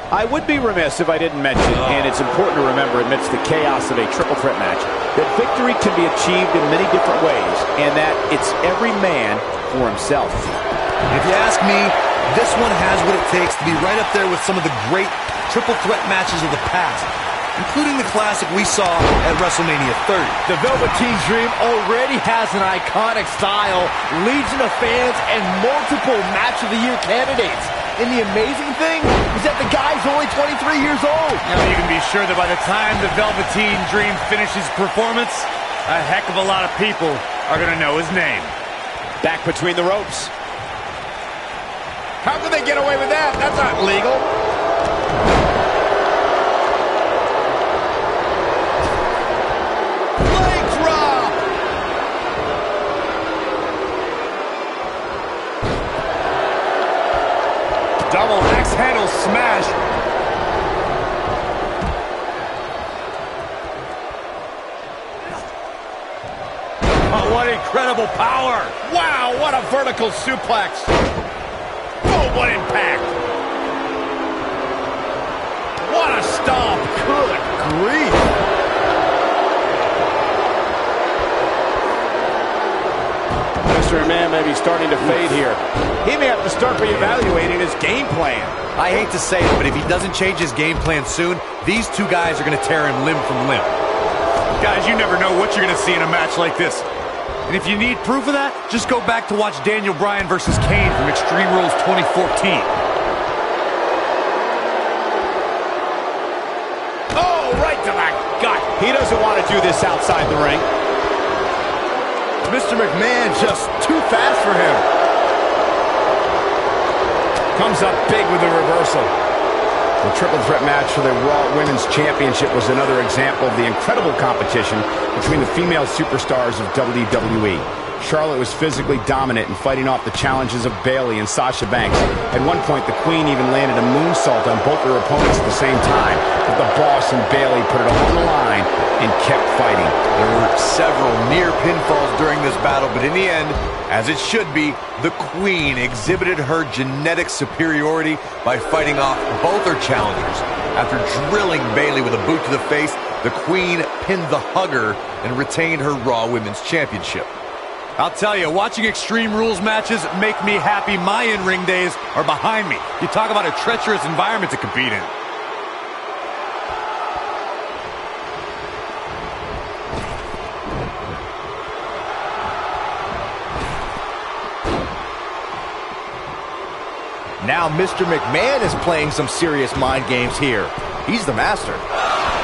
I would be remiss if I didn't mention, and it's important to remember amidst the chaos of a triple threat match, that victory can be achieved in many different ways, and that it's every man for himself. If you ask me, this one has what it takes to be right up there with some of the great triple threat matches of the past, including the classic we saw at WrestleMania 30. The Velveteen Dream already has an iconic style, legion of fans, and multiple Match of the Year candidates. And the amazing thing is that the guy's only 23 years old. Now you can be sure that by the time the Velveteen Dream finishes performance, a heck of a lot of people are going to know his name. Back between the ropes. How can they get away with that? That's not legal. Double axe handle smash. Oh, what incredible power. Wow, what a vertical suplex. Oh, what impact. What a stomp. Good grief. Mr. McMahon may be starting to fade here. He may have to start reevaluating his game plan. I hate to say it, but if he doesn't change his game plan soon, these two guys are going to tear him limb from limb. Guys, you never know what you're going to see in a match like this. And if you need proof of that, just go back to watch Daniel Bryan versus Kane from Extreme Rules 2014. Oh, right to the gut. He doesn't want to do this outside the ring. Mr. McMahon just too fast for him. Comes up big with the reversal. The triple threat match for the Raw Women's Championship was another example of the incredible competition between the female superstars of WWE. Charlotte was physically dominant and fighting off the challenges of Bayley and Sasha Banks. At one point, the Queen even landed a moonsault on both her opponents at the same time, but the Boss and Bayley put it all on the line and kept fighting. There were several near pinfalls during this battle, but in the end, as it should be, the Queen exhibited her genetic superiority by fighting off both her challengers. After drilling Bayley with a boot to the face, the Queen pinned the Hugger and retained her Raw Women's Championship. I'll tell you, watching Extreme Rules matches make me happy my in-ring days are behind me. You talk about a treacherous environment to compete in. Now Mr. McMahon is playing some serious mind games here. He's the master.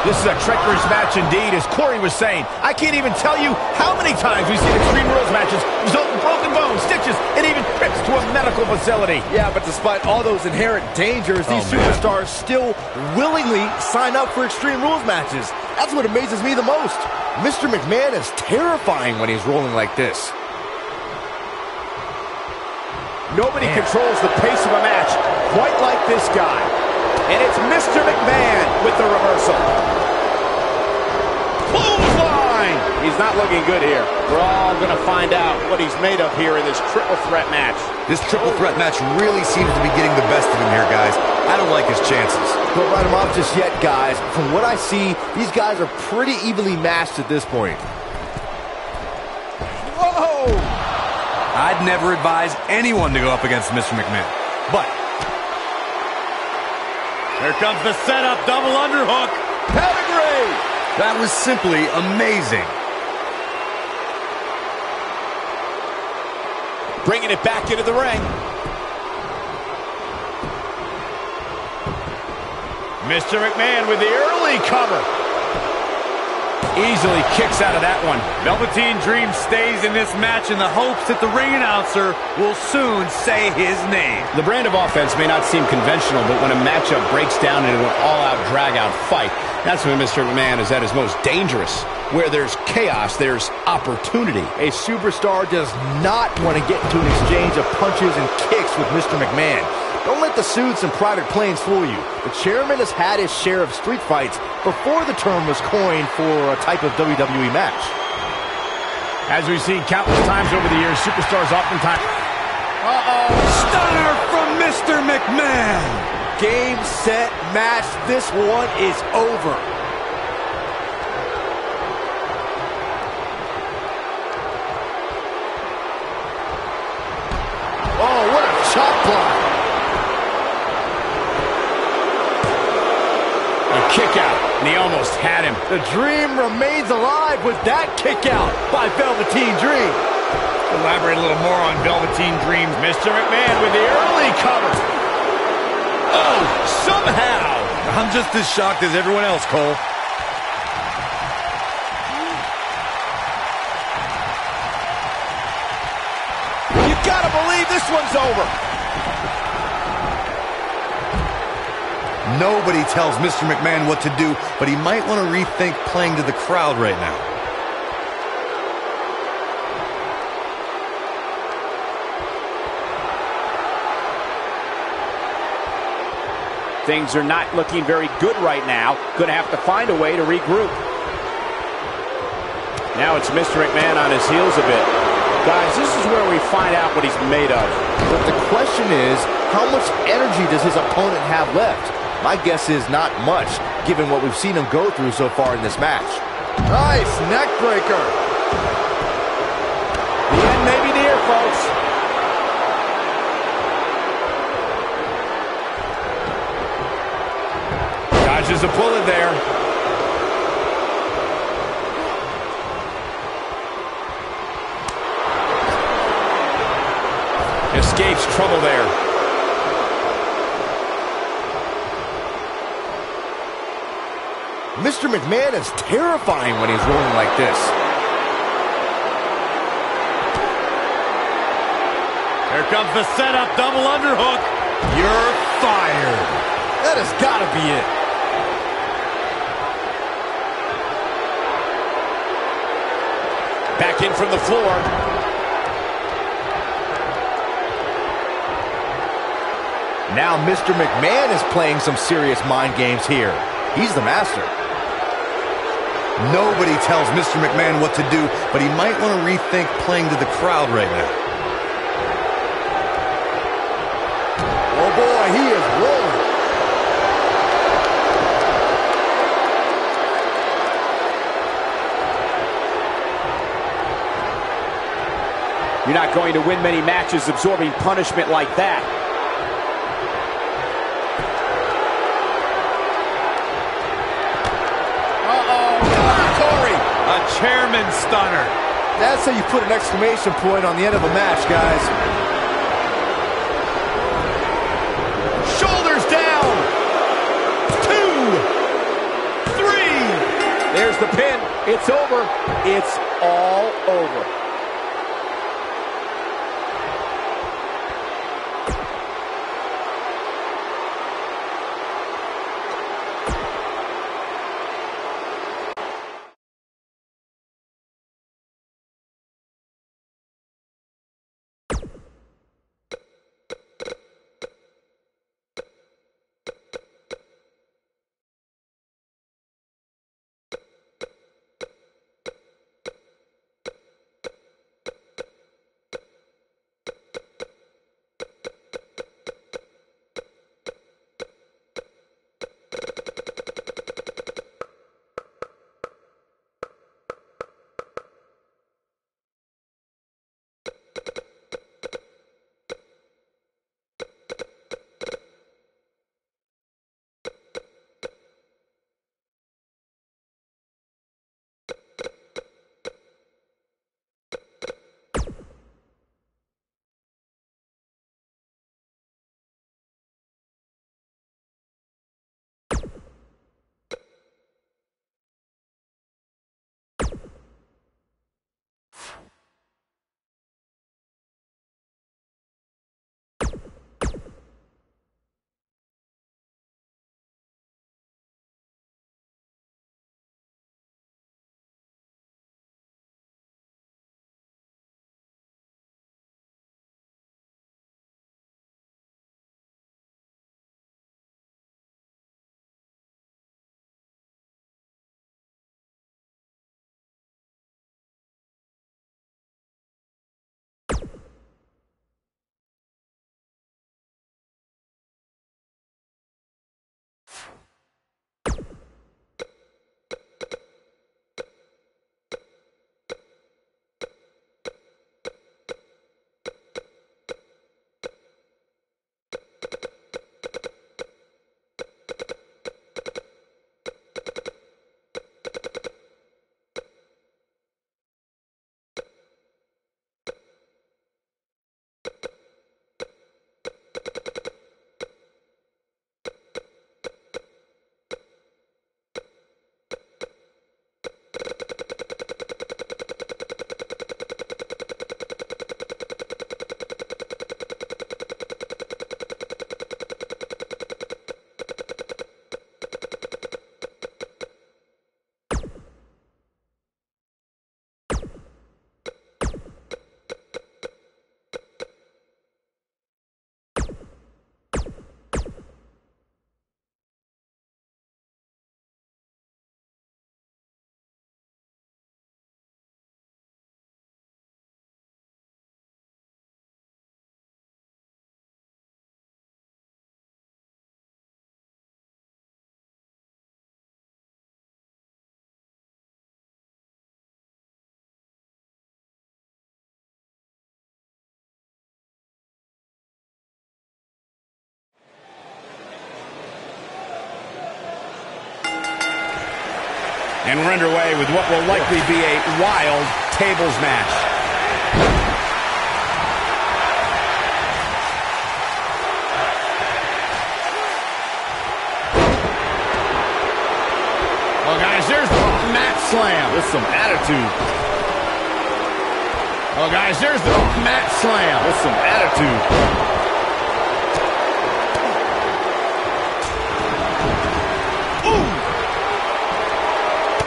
This is a treacherous match indeed, as Corey was saying. I can't even tell you how many times we've seen Extreme Rules matches result in broken bones, stitches, and even trips to a medical facility. Yeah, but despite all those inherent dangers, these superstars still willingly sign up for Extreme Rules matches. That's what amazes me the most. Mr. McMahon is terrifying when he's rolling like this. Nobody controls the pace of a match quite like this guy. And it's Mr. McMahon with the reversal. Clothesline! He's not looking good here. We're all going to find out what he's made of here in this triple threat match. This triple threat match really seems to be getting the best of him here, guys. I don't like his chances. Don't write him off just yet, guys. From what I see, these guys are pretty evenly matched at this point. Whoa! I'd never advise anyone to go up against Mr. McMahon. But here comes the setup, double underhook. Pedigree! That was simply amazing. Bringing it back into the ring. Mr. McMahon with the early cover. Easily kicks out of that one. Velveteen Dream stays in this match in the hopes that the ring announcer will soon say his name. The brand of offense may not seem conventional, but when a matchup breaks down into an all-out, drag-out fight, that's when Mr. McMahon is at his most dangerous. Where there's chaos, there's opportunity. A superstar does not want to get into an exchange of punches and kicks with Mr. McMahon. Don't let the suits and private planes fool you. The chairman has had his share of street fights before the term was coined for a type of WWE match. As we've seen countless times over the years, superstars oftentimes... Stunner from Mr. McMahon! game, set, match. This one is over. Oh, what a chop block. A kick out, and he almost had him. The Dream remains alive with that kick out by Velveteen Dream. Elaborate a little more on Velveteen Dream. Mr. McMahon with the early cover. Oh, somehow. I'm just as shocked as everyone else, Cole. You gotta believe this one's over. Nobody tells Mr. McMahon what to do, but he might want to rethink playing to the crowd right now. Things are not looking very good right now. Going to have to find a way to regroup. Now it's Mr. McMahon on his heels a bit. Guys, this is where we find out what he's made of. But the question is, how much energy does his opponent have left? My guess is not much, given what we've seen him go through so far in this match. Nice neck breaker. The end may be near, folks. Dodges a bullet there. Escapes trouble there. Mr. McMahon is terrifying when he's rolling like this. Here comes the setup, double underhook. You're fired. That has got to be it. Back in from the floor. Now Mr. McMahon is playing some serious mind games here. He's the master. Nobody tells Mr. McMahon what to do, but he might want to rethink playing to the crowd right now. Oh boy, he is rolling. You're not going to win many matches absorbing punishment like that. Chairman stunner. That's how you put an exclamation point on the end of a match, guys. Shoulders down. 2, 3. There's the pin. It's over. It's all over. And we're underway with what will likely be a wild tables match. Well, guys, there's the mat slam with some attitude. Well, guys, there's the mat slam with some attitude.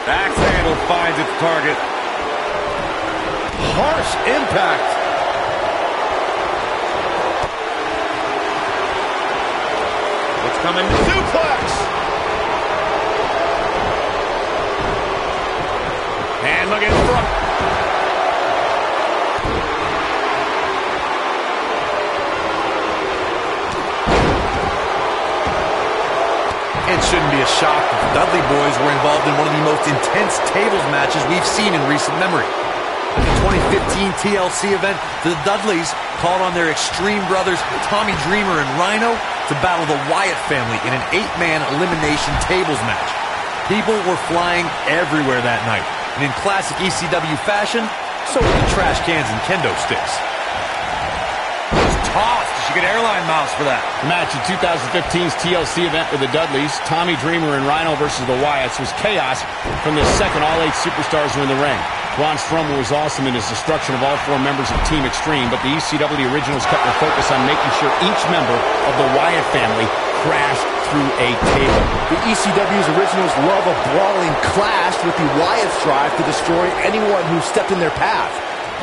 Axe handle finds its target. Harsh impact. It's coming. Suplex. And look in front. It shouldn't be a shock that the Dudley boys were involved in one of the most intense tables matches we've seen in recent memory. At the 2015 TLC event, the Dudleys called on their Extreme brothers Tommy Dreamer and Rhino to battle the Wyatt family in an 8-man elimination tables match. People were flying everywhere that night, and in classic ECW fashion, so were the trash cans and kendo sticks. Tossed. She get airline miles for that. The match in 2015's TLC event with the Dudleys, Tommy Dreamer and Rhino versus the Wyatts, was chaos from the second all 8 superstars were in the ring. Braun Strowman was awesome in his destruction of all 4 members of Team Extreme, but the ECW originals kept their focus on making sure each member of the Wyatt family crashed through a table. The ECW's originals love a brawling clash, with the Wyatts strive to destroy anyone who stepped in their path.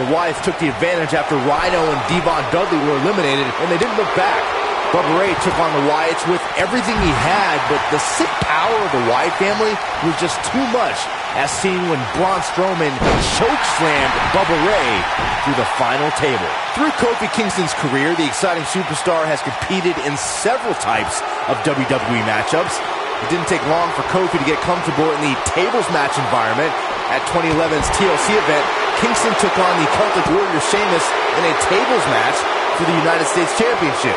The Wyatts took the advantage after Rhino and Devon Dudley were eliminated, and they didn't look back. Bubba Ray took on the Wyatts with everything he had, but the sick power of the Wyatt family was just too much, as seen when Braun Strowman chokeslammed Bubba Ray through the final table. Through Kofi Kingston's career, the exciting superstar has competed in several types of WWE matchups. It didn't take long for Kofi to get comfortable in the tables match environment. At 2011's TLC event, Kingston took on the Celtic Warrior Sheamus in a tables match for the United States Championship.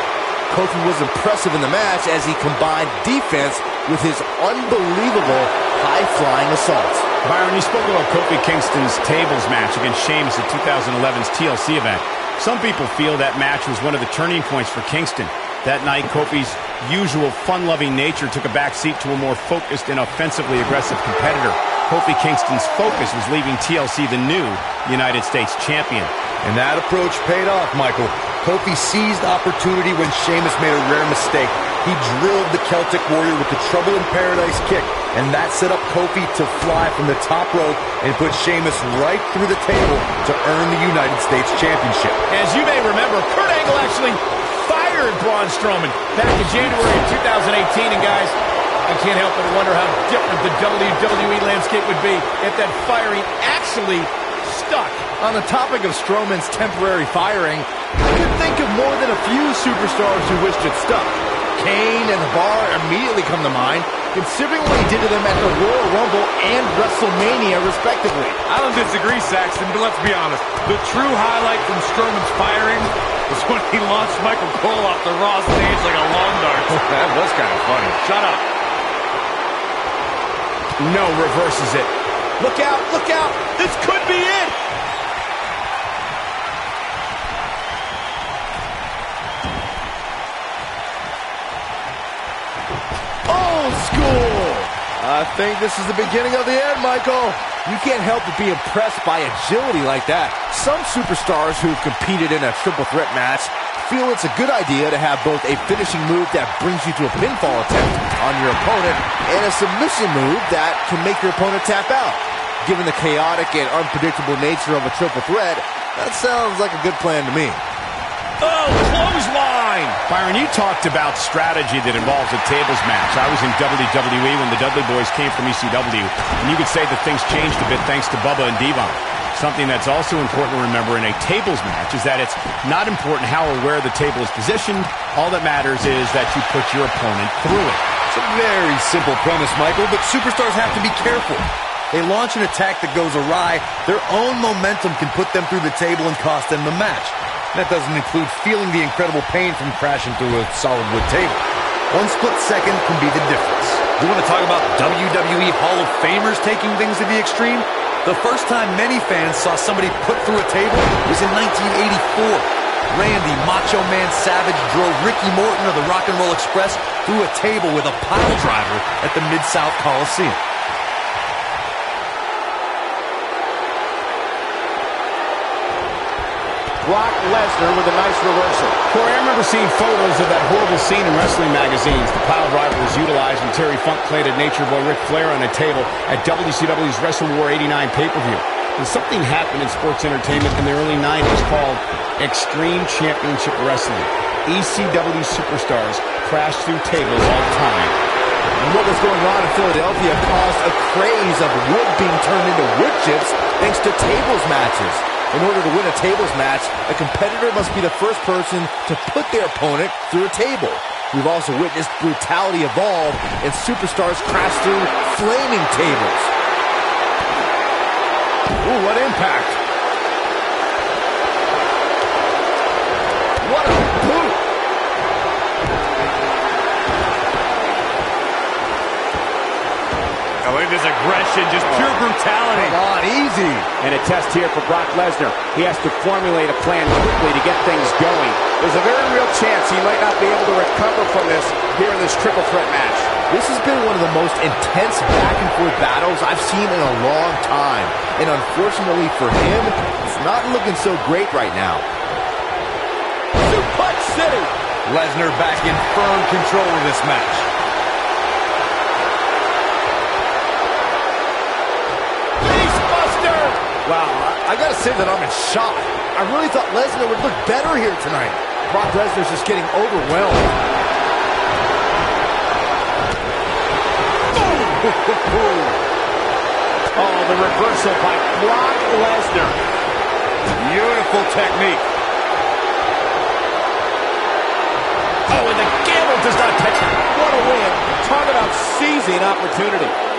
Kofi was impressive in the match as he combined defense with his unbelievable high-flying assaults. Byron, you spoke about Kofi Kingston's tables match against Sheamus at 2011's TLC event. Some people feel that match was one of the turning points for Kingston. That night, Kofi's usual fun-loving nature took a backseat to a more focused and offensively aggressive competitor. Kofi Kingston's focus was leaving TLC the new United States champion. And that approach paid off, Michael. Kofi seized opportunity when Sheamus made a rare mistake. He drilled the Celtic Warrior with the Trouble in Paradise kick, and that set up Kofi to fly from the top rope and put Sheamus right through the table to earn the United States Championship. As you may remember, Kurt Angle actually fired Braun Strowman back in January of 2018, and guys, I can't help but wonder how different the WWE landscape would be if that firing actually stuck. On the topic of Strowman's temporary firing, I could think of more than a few superstars who wished it stuck. Kane and The Bar immediately come to mind, considering what he did to them at the Royal Rumble and WrestleMania, respectively. I don't disagree, Saxton, but let's be honest. The true highlight from Strowman's firing was when he launched Michael Cole off the Raw stage like a lawn dart. That was kind of funny. Shut up. No, reverses it. Look out, look out. This could be it. Old school. I think this is the beginning of the end, Michael. You can't help but be impressed by agility like that. Some superstars who've competed in a triple threat match feel it's a good idea to have both a finishing move that brings you to a pinfall attempt on your opponent and a submission move that can make your opponent tap out. Given the chaotic and unpredictable nature of a triple threat, that sounds like a good plan to me. Oh, clothesline! Byron, you talked about strategy that involves a tables match. I was in WWE when the Dudley Boys came from ECW, and you could say that things changed a bit thanks to Bubba and Devon. Something that's also important to remember in a tables match is that it's not important how or where the table is positioned. All that matters is that you put your opponent through it. It's a very simple premise, Michael, but superstars have to be careful. They launch an attack that goes awry, their own momentum can put them through the table and cost them the match. That doesn't include feeling the incredible pain from crashing through a solid wood table. One split second can be the difference. You want to talk about WWE Hall of Famers taking things to the extreme? The first time many fans saw somebody put through a table was in 1984. Randy Macho Man Savage drove Ricky Morton of the Rock and Roll Express through a table with a pile driver at the Mid-South Coliseum. Brock Lesnar with a nice reversal. Corey, I remember seeing photos of that horrible scene in wrestling magazines. The pile driver was utilized when Terry Funk planted Nature Boy Ric Flair on a table at WCW's Wrestle War 89 pay-per-view. And something happened in sports entertainment in the early 90s called Extreme Championship Wrestling. ECW superstars crashed through tables all the time. And what was going on in Philadelphia caused a craze of wood being turned into wood chips thanks to tables matches. In order to win a tables match, a competitor must be the first person to put their opponent through a table. We've also witnessed brutality evolve and superstars crash through flaming tables. Ooh, what impact! What a boot! I look at this aggression, just pure brutality. Come on, easy. And a test here for Brock Lesnar. He has to formulate a plan quickly to get things going. There's a very real chance he might not be able to recover from this here in this triple threat match. This has been one of the most intense back-and-forth battles I've seen in a long time. And unfortunately for him, it's not looking so great right now. Suplex City. Lesnar back in firm control of this match. Wow, I gotta say that I'm in shock. I really thought Lesnar would look better here tonight. Brock Lesnar's just getting overwhelmed. Oh, the reversal by Brock Lesnar. Beautiful technique. Oh, and the gamble does not touch him. What a win. Talk about seizing opportunity.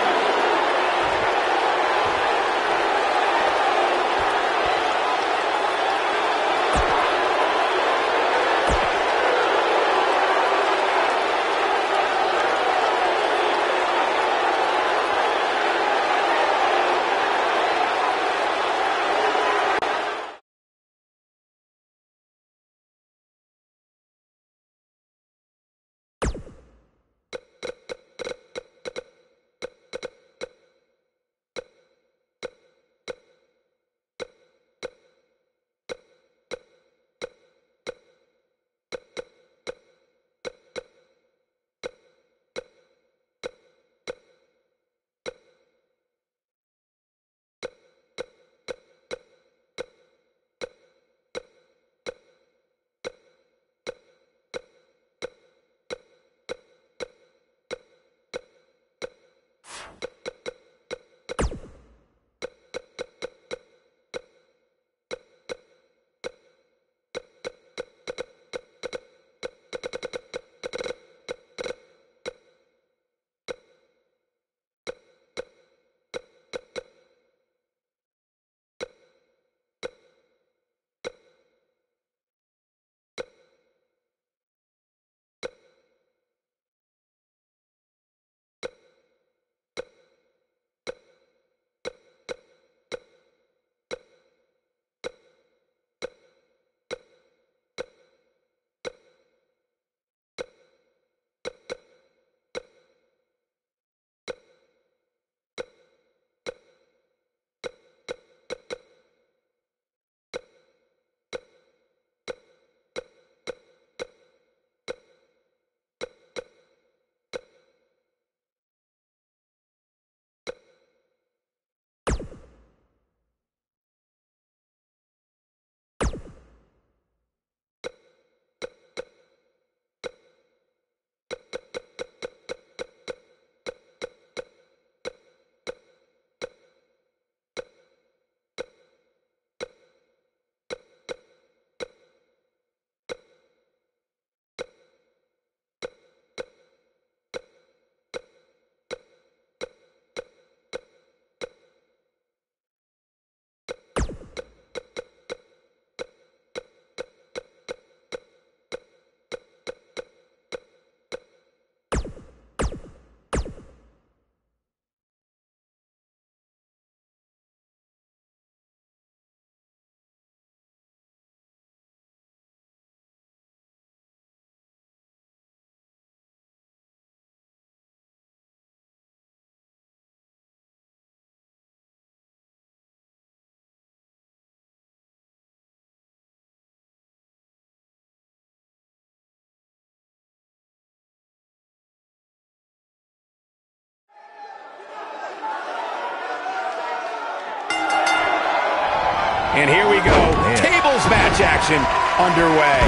And here we go. Tables match action underway.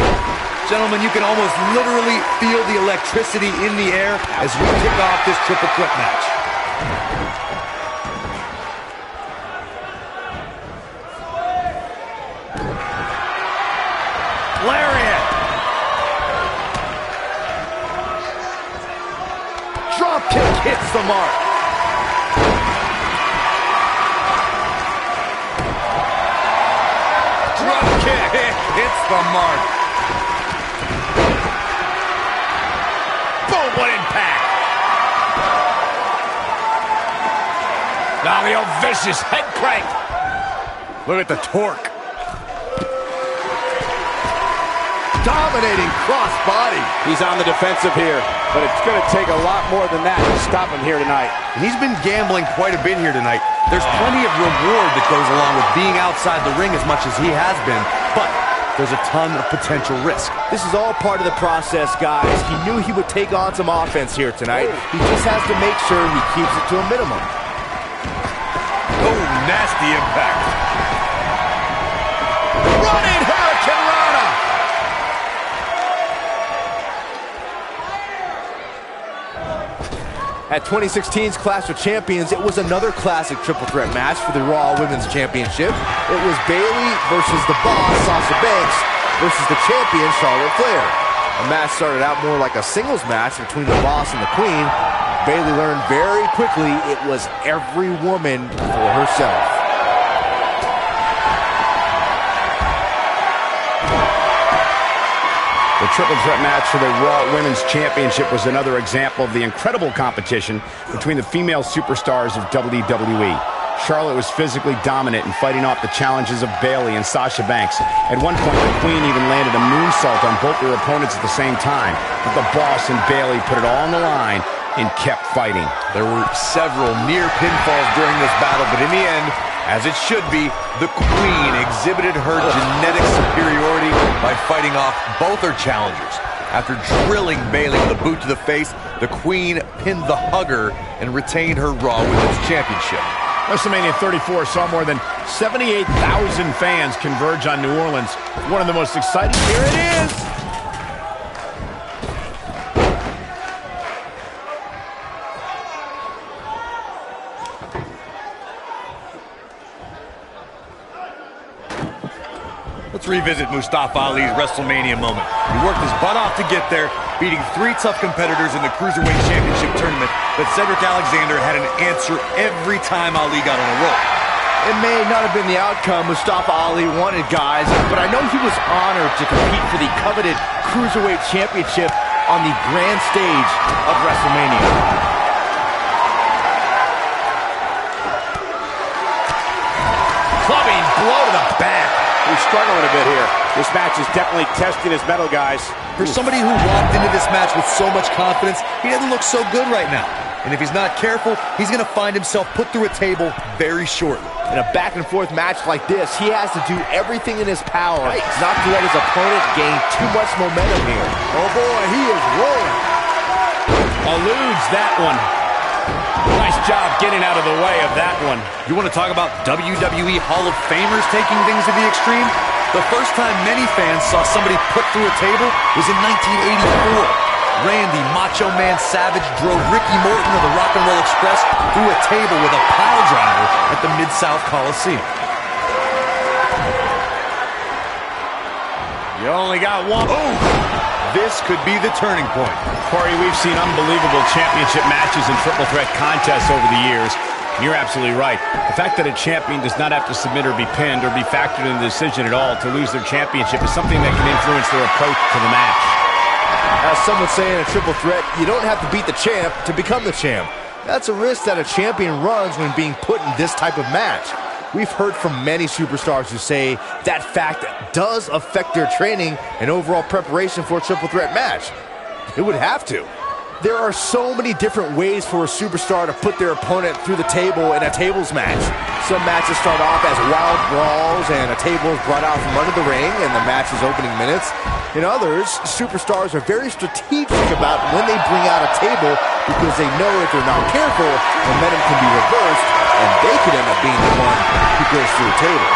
Gentlemen, you can almost literally feel the electricity in the air as we kick off this triple threat match. Lariat. Drop kick hits the mark. Drop kick hits the mark. Boom, what impact. Now the old vicious head crank. Look at the torque. Dominating cross body. He's on the defensive here, but it's going to take a lot more than that to stop him here tonight. And he's been gambling quite a bit here tonight. There's plenty of reward that goes along with being outside the ring as much as he has been, but there's a ton of potential risk. This is all part of the process, guys. He knew he would take on some offense here tonight. He just has to make sure he keeps it to a minimum. Oh, nasty impact. Running Hurricane Rana. At 2016's Clash of Champions, it was another classic triple threat match for the Raw Women's Championship. It was Bayley versus the Boss, Sasha Banks, versus the champion, Charlotte Flair. The match started out more like a singles match between the Boss and the Queen. Bayley learned very quickly it was every woman for herself. The triple threat match for the Raw Women's Championship was another example of the incredible competition between the female superstars of WWE. Charlotte was physically dominant and fighting off the challenges of Bayley and Sasha Banks. At one point, the Queen even landed a moonsault on both their opponents at the same time. But the Boss and Bayley put it all on the line and kept fighting. There were several near pinfalls during this battle, but in the end, as it should be, the Queen exhibited her genetic superiority by fighting off both her challengers. After drilling Bayley with a boot to the face, the Queen pinned the hugger and retained her Raw Women's Championship. WrestleMania 34 saw more than 78,000 fans converge on New Orleans. One of the most exciting. Here it is! Let's revisit Mustafa Ali's WrestleMania moment. He worked his butt off to get there, beating 3 tough competitors in the Cruiserweight Championship tournament, but Cedric Alexander had an answer every time Ali got on a roll. It may not have been the outcome Mustafa Ali wanted, guys, but I know he was honored to compete for the coveted Cruiserweight Championship on the grand stage of WrestleMania. Clubbing blow to the back. He's struggling a bit here. This match is definitely testing his mettle, guys. For somebody who walked into this match with so much confidence, he doesn't look so good right now. And if he's not careful, he's going to find himself put through a table very shortly. In a back-and-forth match like this, he has to do everything in his power not to let his opponent gain too much momentum here. Oh boy, he is rolling. Eludes that one. Nice job getting out of the way of that one. You want to talk about WWE Hall of Famers taking things to the extreme? The first time many fans saw somebody put through a table was in 1984. Randy Macho Man Savage drove Ricky Morton of the Rock and Roll Express through a table with a pile driver at the Mid-South Coliseum. You only got one. Oh! This could be the turning point. Corey, we've seen unbelievable championship matches and triple threat contests over the years. You're absolutely right. The fact that a champion does not have to submit or be pinned or be factored in the decision at all to lose their championship is something that can influence their approach to the match. As some would say in a triple threat, you don't have to beat the champ to become the champ. That's a risk that a champion runs when being put in this type of match. We've heard from many superstars who say that fact does affect their training and overall preparation for a triple threat match. It would have to. There are so many different ways for a superstar to put their opponent through the table in a tables match. Some matches start off as wild brawls and a table is brought out from under the ring in the match's opening minutes. In others, superstars are very strategic about when they bring out a table because they know if they're not careful, momentum can be reversed and they could end up being the one who goes through the table.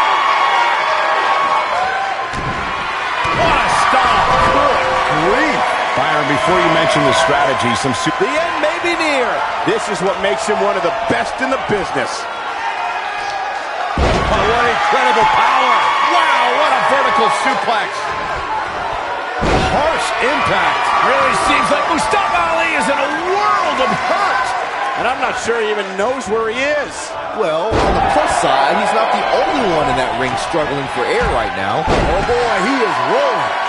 before you mention the strategy, The end may be near. This is what makes him one of the best in the business. Oh, what incredible power. Wow, what a vertical suplex. Harsh impact. Really seems like Mustafa Ali is in a world of hurt. And I'm not sure he even knows where he is. Well, on the plus side, he's not the only one in that ring struggling for air right now. Oh boy, he is rolling.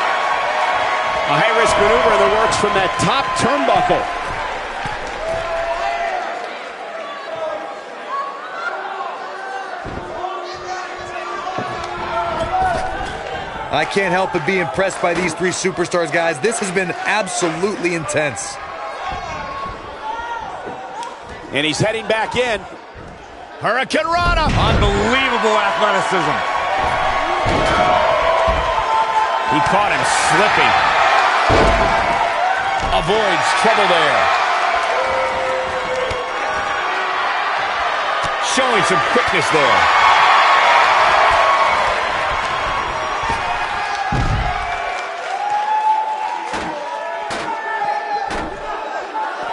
A high-risk maneuver in the works from that top turnbuckle. I can't help but be impressed by these three superstars, guys. This has been absolutely intense. And he's heading back in. Hurricane Rana. Unbelievable athleticism. He caught him slipping. Avoids trouble there. Showing some quickness there.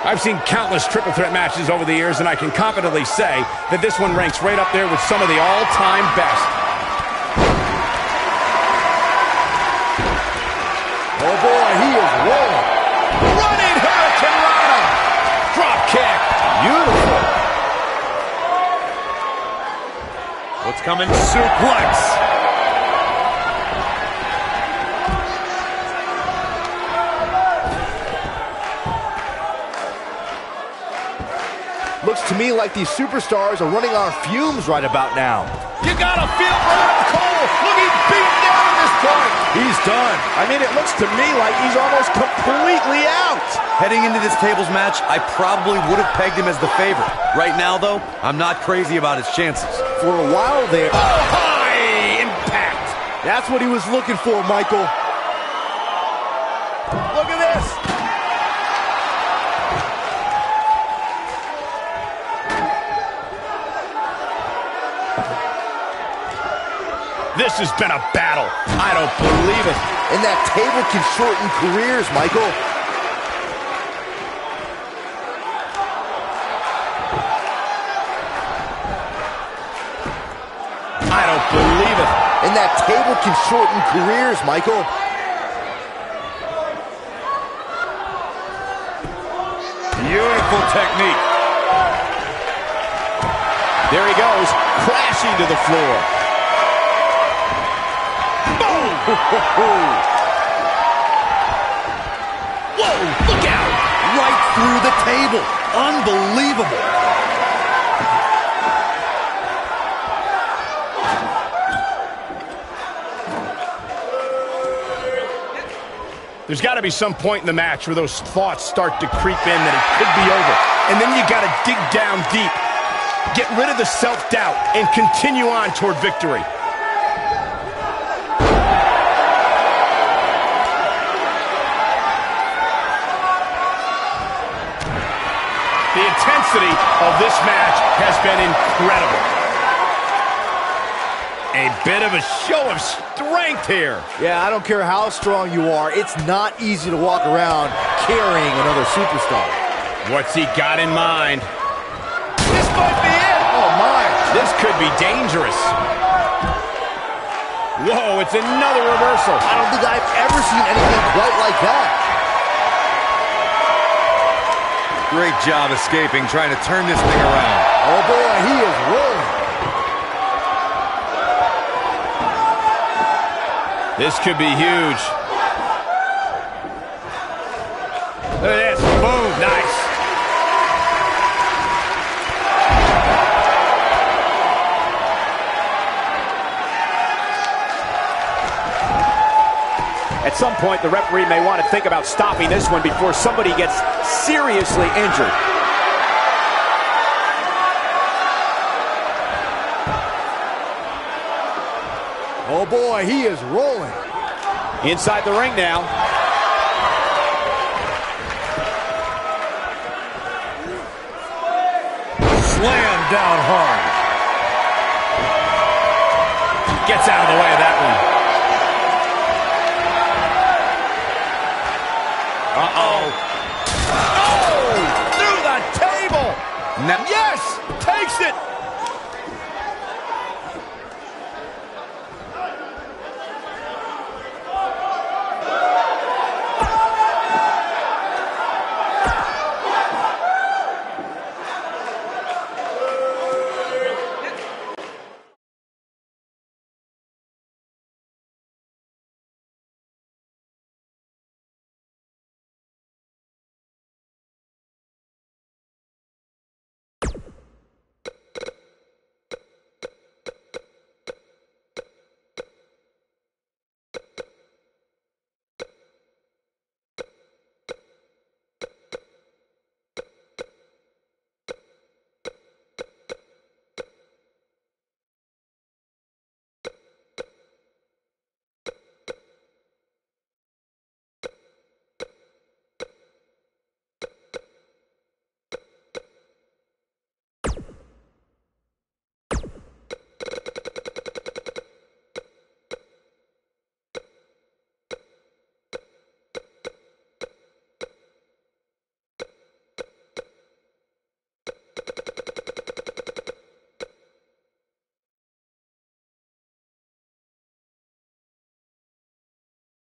I've seen countless triple threat matches over the years, and I can confidently say that this one ranks right up there with some of the all-time best. Oh boy, he is rolling. Running Hurricane Rana. Drop kick. Beautiful. What's coming? Suplex. Looks to me like these superstars are running on fumes right about now. You gotta feel for Adam Cole. Look, he's beaten down at this point. He's done. I mean, it looks to me like he's almost completely out. Heading into this tables match, I probably would have pegged him as the favorite. Right now, though, I'm not crazy about his chances. For a while there. Oh, high impact. That's what he was looking for, Michael. Look at this. This has been a battle. I don't believe it. And that table can shorten careers, Michael. I don't believe it. And that table can shorten careers, Michael. Beautiful technique. There he goes, crashing to the floor. Whoa, look out! Right through the table. Unbelievable. There's got to be some point in the match where those thoughts start to creep in that it could be over. And then you got to dig down deep. Get rid of the self-doubt and continue on toward victory. The intensity of this match has been incredible. A bit of a show of strength here. Yeah, I don't care how strong you are. It's not easy to walk around carrying another superstar. What's he got in mind? This might be it. Oh, my. This could be dangerous. Whoa, it's another reversal. I don't think I've ever seen anything quite like that. Great job escaping, trying to turn this thing around. Oh boy, he is rolling. This could be huge. Look at this. Boom. Nice. At some point, the referee may want to think about stopping this one before somebody gets seriously injured. Oh boy, he is rolling. Inside the ring now. Slam down hard. Gets out of the way of that one.